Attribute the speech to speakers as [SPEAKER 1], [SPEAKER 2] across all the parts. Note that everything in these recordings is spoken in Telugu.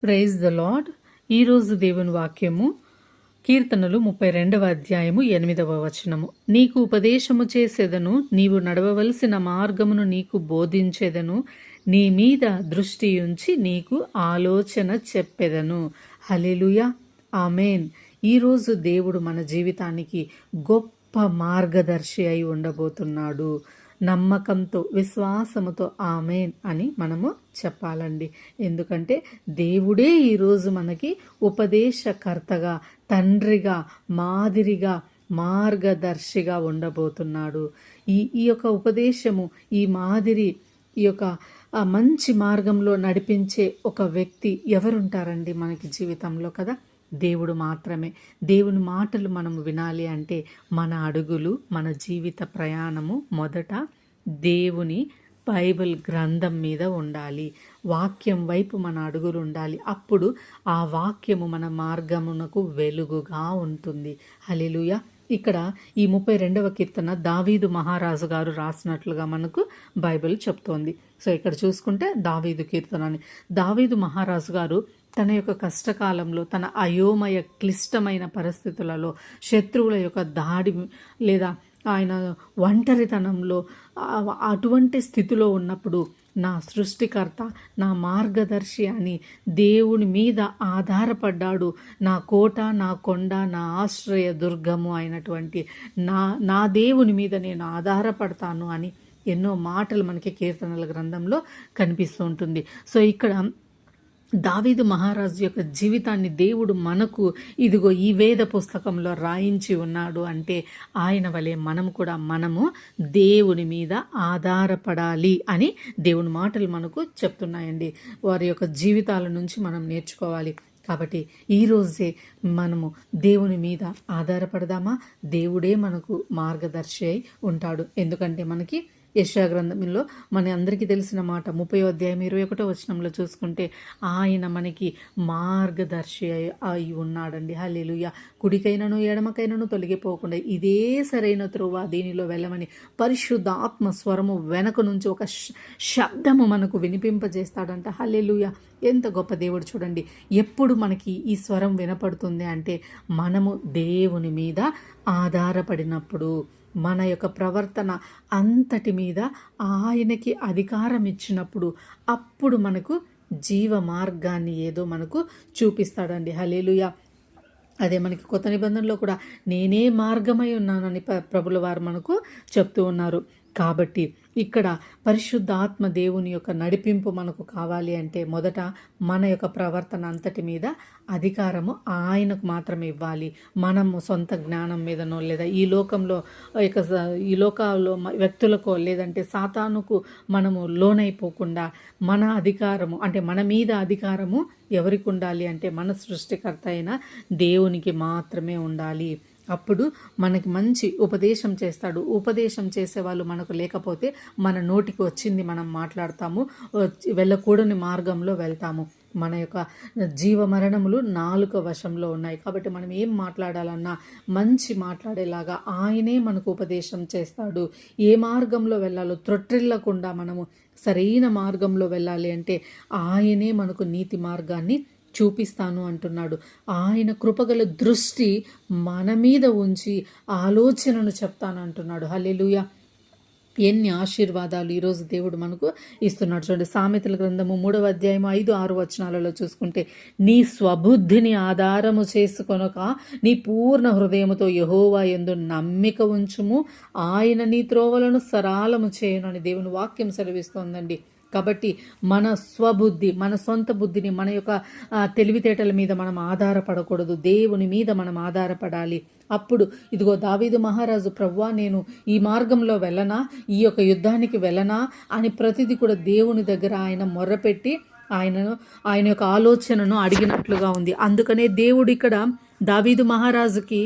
[SPEAKER 1] Praise the lord. ఈరోజు దేవుని వాక్యము కీర్తనలు 32వ అధ్యాయము 8వ వచనము. నీకు ఉపదేశము చేసేదను, నీవు నడవవలసిన మార్గమును నీకు బోధించేదను, నీ మీద దృష్టి ఉంచి నీకు ఆలోచన చెప్పెదను. హల్లెలూయా, ఆమేన్. ఈరోజు దేవుడు మన జీవితానికి గొప్ప మార్గదర్శి అయి ఉండబోతున్నాడు. నమ్మకంతో, విశ్వాసముతో ఆమేన్ అని మనము చెప్పాలండి. ఎందుకంటే దేవుడే ఈరోజు మనకి ఉపదేశకర్తగా, తండ్రిగా, మాదిరిగా, మార్గదర్శిగా ఉండబోతున్నాడు. ఈ యొక్క ఉపదేశము, ఈ మాదిరి, ఈ యొక్క మంచి మార్గంలో నడిపించే ఒక వ్యక్తి ఎవరుంటారండి మనకి జీవితంలో కదా? దేవుడు మాత్రమే. దేవుని మాటలు మనం వినాలి అంటే మన అడుగులు, మన జీవిత ప్రయాణము మొదట దేవుని బైబిల్ గ్రంథం మీద ఉండాలి. వాక్యం వైపు మన అడుగులు ఉండాలి. అప్పుడు ఆ వాక్యము మన మార్గమునకు వెలుగుగా ఉంటుంది. హల్లెలూయా. ఇక్కడ ఈ 32వ కీర్తన దావీదు మహారాజు గారు రాసినట్లుగా మనకు బైబిల్ చెప్తోంది. సో ఇక్కడ చూసుకుంటే దావీదు కీర్తన అని. దావీదు మహారాజు గారు తన యొక్క కష్టకాలంలో, తన అయోమయ క్లిష్టమైన పరిస్థితులలో, శత్రువుల యొక్క దాడి లేదా ఆయన ఒంటరితనంలో అటువంటి స్థితిలో ఉన్నప్పుడు నా సృష్టికర్త, నా మార్గదర్శి అని దేవుని మీద ఆధారపడ్డాడు. నా కోట, నా కొండ, నా ఆశ్రయ దుర్గము అయినటువంటి నా దేవుని మీద నేను ఆధారపడతాను అని ఎన్నో మాటలు మనకి కీర్తనల గ్రంథంలో కనిపిస్తూ ఉంటుంది. సో ఇక్కడ దావీదు మహారాజు యొక్క జీవితాన్ని దేవుడు మనకు ఇదిగో ఈ వేద పుస్తకంలో రాయించి ఉన్నాడు అంటే ఆయన వలె మనము దేవుని మీద ఆధారపడాలి అని దేవుని మాటలు మనకు చెప్తున్నాయండి. వారి యొక్క జీవితాల నుంచి మనం నేర్చుకోవాలి. కాబట్టి ఈరోజే మనము దేవుని మీద ఆధారపడదామా? దేవుడే మనకు మార్గదర్శి అయి ఉంటాడు. ఎందుకంటే మనకి యెషయా గ్రంథంలో మన అందరికీ తెలిసిన మాట 30వ అధ్యాయం 21వ వచనంలో చూసుకుంటే ఆయన మనకి మార్గదర్శి అయి ఉన్నాడండి. హల్లెలూయా. కుడికైనను ఎడమకైనను తొలగిపోకుండా ఇదే సరైన త్రోవ, దీనిలో వెళ్ళమని పరిశుద్ధ ఆత్మ స్వరము వెనక నుంచి ఒక శబ్దము మనకు వినిపింపజేస్తాడంట. హల్లెలూయా. ఎంత గొప్ప దేవుడు చూడండి. ఎప్పుడు మనకి ఈ స్వరం వినపడుతుంది అంటే మనము దేవుని మీద ఆధారపడినప్పుడు, మన యొక్క ప్రవర్తన అంతటి మీద ఆయనకి అధికారం ఇచ్చినప్పుడు, అప్పుడు మనకు జీవ మార్గాన్ని ఏదో మనకు చూపిస్తాడండి. హల్లెలూయా. అదే మనకి కొత్త నిబంధనలో కూడా నేనే మార్గమై ఉన్నానని ప్రభుల వారు మనకు చెప్తూ ఉన్నారు. కాబట్టి ఇక్కడ పరిశుద్ధ ఆత్మ దేవుని యొక్క నడిపింపు మనకు కావాలి అంటే మొదట మన యొక్క ప్రవర్తన అంతటి మీద అధికారము ఆయనకు మాత్రమే ఇవ్వాలి. మనము సొంత జ్ఞానం మీదనో లేదా ఈ లోకంలో వ్యక్తులకో లేదంటే సాతానుకు మనము లోనైపోకుండా మన అధికారము అంటే మన మీద అధికారము ఎవరికి ఉండాలి అంటే మన సృష్టికర్త అయిన దేవునికి మాత్రమే ఉండాలి. అప్పుడు మనకి మంచి ఉపదేశం చేస్తాడు. ఉపదేశం చేసేవాళ్ళు మనకు లేకపోతే మన నోటికి వచ్చింది మనం మాట్లాడతాము, వెళ్ళకూడని మార్గంలో వెళ్తాము. మన యొక్క జీవ మరణములు నాలుక వశంలో ఉన్నాయి. కాబట్టి మనం ఏం మాట్లాడాలన్నా మంచి మాట్లాడేలాగా ఆయనే మనకు ఉపదేశం చేస్తాడు. ఏ మార్గంలో వెళ్ళాలో త్రొట్టిల్లకుండా మనము సరైన మార్గంలో వెళ్ళాలి అంటే ఆయనే మనకు నీతి మార్గాన్ని చూపిస్తాను అంటున్నాడు. ఆయన కృపగల దృష్టి మన మీద ఉంచి ఆలోచనను చెప్తాను అంటున్నాడు. హల్లెలూయా. ఎన్ని ఆశీర్వాదాలు ఈరోజు దేవుడు మనకు ఇస్తున్నాడు చూడండి. సామెతల గ్రంథము 3వ అధ్యాయము 5-6 వచనాలలో చూసుకుంటే, నీ స్వబుద్ధిని ఆధారము చేసుకొనక నీ పూర్ణ హృదయముతో యెహోవా యందు నమ్మిక ఉంచుము, ఆయన నీ త్రోవలను సరాలము చేయను అని దేవుని వాక్యం సెలవిస్తోందండి. కాబట్టి మన స్వబుద్ధి, మన సొంత బుద్ధిని, మన యొక్క తెలివితేటల మీద మనం ఆధారపడకూడదు. దేవుని మీద మనం ఆధారపడాలి. అప్పుడు ఇదిగో దావీదు మహారాజు, ప్రభువా నేను ఈ మార్గంలో వెళ్ళనా, ఈ యొక్క యుద్ధానికి వెళ్ళనా అని ప్రతిదీ కూడా దేవుని దగ్గర ఆయన మొర్రపెట్టి ఆయన యొక్క ఆలోచనను అడిగినట్లుగా ఉంది. అందుకనే దేవుడు ఇక్కడ దావీదు మహారాజుకి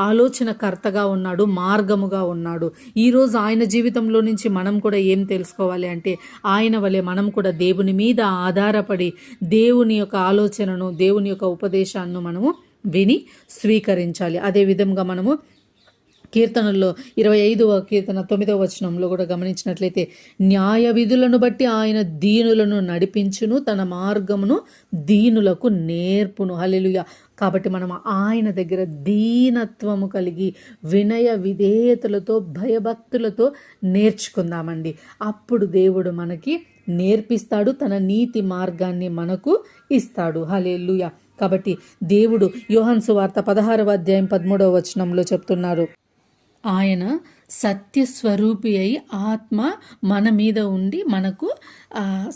[SPEAKER 1] ఆలోచనకర్తగా ఉన్నాడు, మార్గముగా ఉన్నాడు. ఈరోజు ఆయన జీవితంలో నుంచి మనం కూడా ఏం తెలుసుకోవాలి అంటే ఆయన వలె మనం కూడా దేవుని మీద ఆధారపడి దేవుని యొక్క ఆలోచనను, దేవుని యొక్క ఉపదేశాన్ని మనము విని స్వీకరించాలి. అదేవిధంగా మనము కీర్తనల్లో 25వ కీర్తన 9వ వచనంలో కూడా గమనించినట్లయితే, న్యాయ విధులను బట్టి ఆయన దీనులను నడిపించును, తన మార్గమును దీనులకు నేర్పును. హల్లెలూయా. కాబట్టి మనం ఆయన దగ్గర దీనత్వము కలిగి వినయ విధేయతలతో భయభక్తులతో నేర్చుకుందామండి. అప్పుడు దేవుడు మనకి నేర్పిస్తాడు, తన నీతి మార్గాన్ని మనకు ఇస్తాడు. హల్లెలూయా. కాబట్టి దేవుడు యోహాను సువార్త 16వ అధ్యాయం 13వ వచనంలో చెప్తున్నారు, ఆయన సత్యస్వరూపి అయి ఆత్మ మన మీద ఉండి మనకు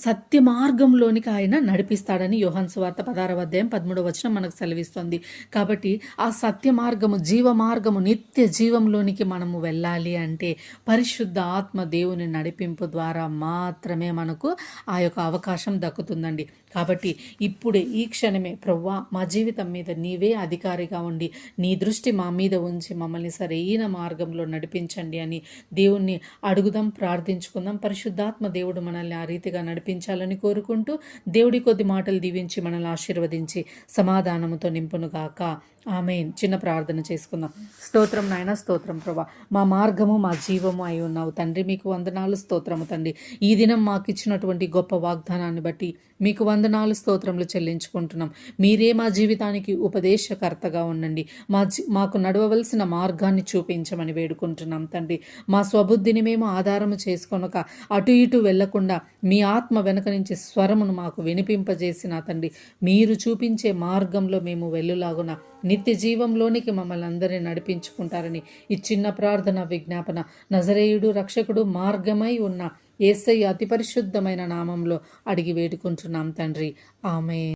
[SPEAKER 1] సత్య మార్గంలోనికి ఆయన నడిపిస్తాడని యోహాను సువార్త 16వ అధ్యాయం 13వ వచనం మనకు సెలవిస్తుంది. కాబట్టి ఆ సత్య మార్గము, జీవ మార్గము, నిత్య జీవంలోనికి మనము వెళ్ళాలి అంటే పరిశుద్ధ ఆత్మ దేవుని నడిపింపు ద్వారా మాత్రమే మనకు ఆ యొక్క అవకాశం దక్కుతుందండి. కాబట్టి ఇప్పుడే ఈ క్షణమే ప్రభువా, మా జీవితం మీద నీవే అధికారిగా ఉండి నీ దృష్టి మా మీద ఉంచి మమ్మల్ని సరైన మార్గంలో నడిపించండి అని దేవుణ్ణి అడుగుదాం, ప్రార్థించుకుందాం. పరిశుద్ధాత్మ దేవుడు మనల్ని ఆ రీతిగా నడిపించాలని కోరుకుంటూ దేవుడి కొద్ది మాటలు దీవించి మనల్ని ఆశీర్వదించి సమాధానముతో నింపునుగాక. ఆమేన్. చిన్న ప్రార్థన చేసుకుందాం. స్తోత్రం నాయన, స్తోత్రం ప్రభా, మా మార్గము మా జీవము అయి ఉన్నావు తండ్రి. మీకు వందనాలు, స్తోత్రము తండ్రి. ఈ దినం మాకు ఇచ్చినటువంటి గొప్ప వాగ్దానాన్ని బట్టి మీకు వందనాలు, స్తోత్రములు చెల్లించుకుంటున్నాం. మీరే మా జీవితానికి ఉపదేశకర్తగా ఉండండి. మాకు నడవవలసిన మార్గాన్ని చూపించమని వేడుకుంటున్నాం తండ్రి. మా స్వబుద్ధిని మేము ఆధారము చేసుకొనక అటు ఇటు వెళ్లకుండా మీ ఆత్మ వెనక నుంచి స్వరమును మాకు వినిపింపజేసిన తండ్రి, మీరు చూపించే మార్గంలో మేము వెళ్ళులాగున నిత్య జీవంలోనికి మమ్మల్ని అందరినీ నడిపించుకుంటారని ఈ చిన్న ప్రార్థన విజ్ఞాపన నజరేయుడు, రక్షకుడు, మార్గమై ఉన్న యేసయ్య అతి పరిశుద్ధమైన నామంలో అడిగి వేడుకుంటున్నాం తండ్రి. ఆమేన్.